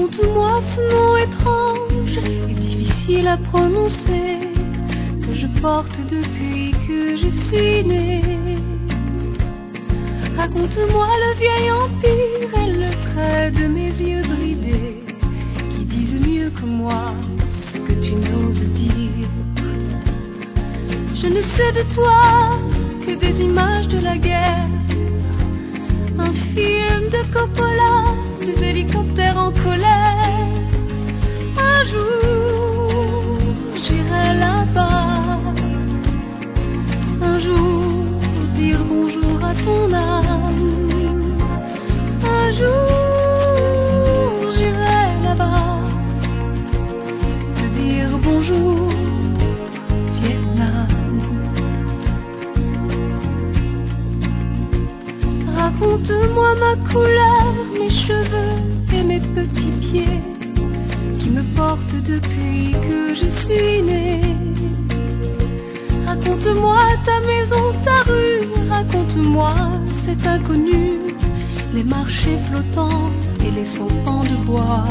Raconte-moi ce nom étrange et difficile à prononcer que je porte depuis que je suis née. Raconte-moi le vieil empire et le trait de mes yeux bridés qui disent mieux que moi ce que tu n'oses dire. Je ne sais de toi que des images de la guerre, un film de Coppola, des hélicoptères en colère. Un jour, j'irai là-bas. Un jour, dire bonjour à ton âme. Un jour, j'irai là-bas. Te dire bonjour, Vietnam. Raconte-moi ma couleur, mes cheveux et mes petits pieds qui me portent depuis que je suis née. Raconte-moi ta maison, ta rue, raconte-moi cet inconnu, les marchés flottants et les sopans de bois.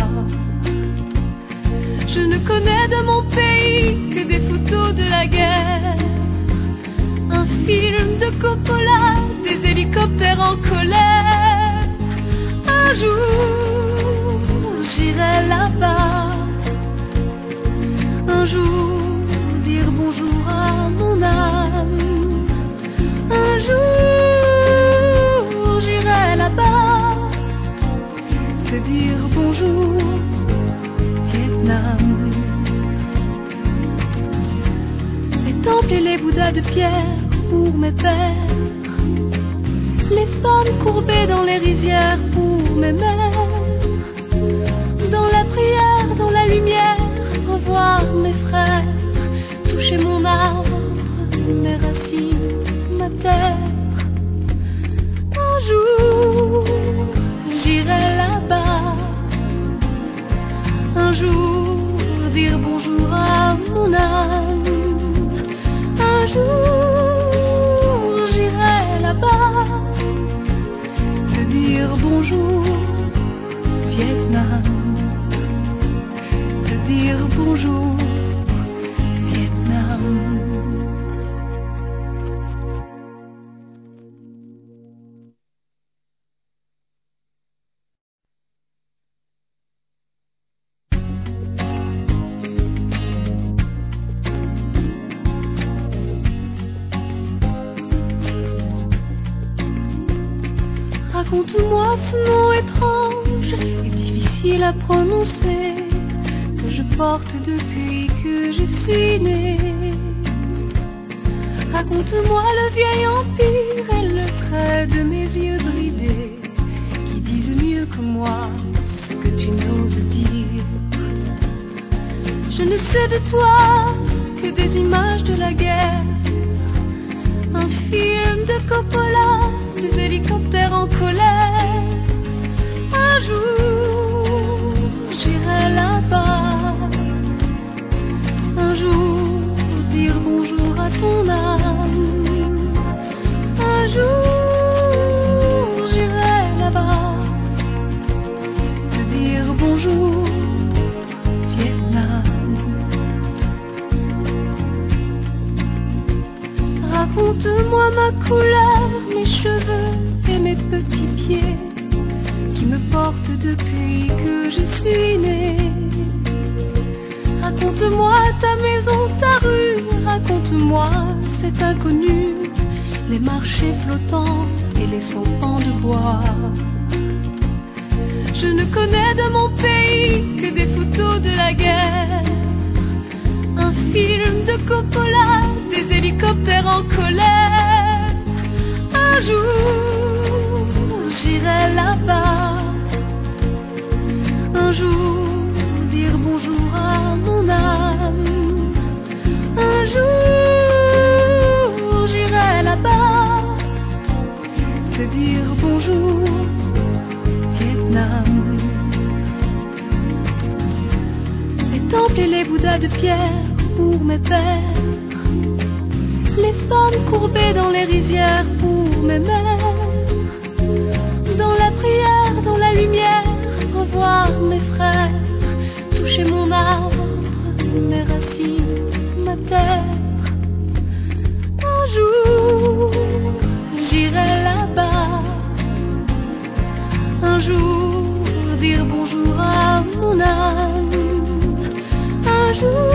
Je ne connais de mon pays que des photos de la guerre, un film de Coppola, des hélicoptères en colère. Un jour, j'irai là-bas. Un jour, dire bonjour à mon âme. Un jour, j'irai là-bas. Te dire bonjour, Vietnam. Les temples et les bouddhas de pierre pour mes pères, les femmes courbées dans les rizières pour mes mères. Dans la prière, dans la lumière, revoir mes frères, toucher mon arbre, mes racines, ma terre. Un jour, j'irai là-bas. Un jour, dire bonjour à mon âme. Un jour, j'irai là-bas. Te dire bonjour, Vietnam. Te dire bonjour, Vietnam. Raconte-moi ce nom étrange et difficile à prononcer que je porte depuis que je suis née. Raconte-moi le vieil empire et le trait de mes yeux bridés qui disent mieux que moi ce que tu n'oses dire. Je ne sais de toi que des images de la guerre, un film de Coppola, des hélicoptères en colère. Un jour, j'irai là-bas. Un jour, dire bonjour à ton âme. Un jour, j'irai là-bas. Te dire bonjour, Vietnam. Raconte-moi ma couleur, mes cheveux et mes petits pieds qui me portent depuis que je suis née. Raconte-moi ta maison, ta rue, raconte-moi cet inconnu, les marchés flottants et les sopans de bois. Je ne connais de mon pays que des photos de la guerre, un film de Coppola, des hélicoptères en colère. Un jour, j'irai là-bas. Un jour, dire bonjour à mon âme. Un jour, j'irai là-bas. Te dire bonjour, Vietnam. Les temples et les bouddhas de pierre pour mes pères, les femmes courbées dans les rizières pour mes mères. Dans la prière, dans la lumière, revoir mes frères, jour dire bonjour à mon âme. Un jour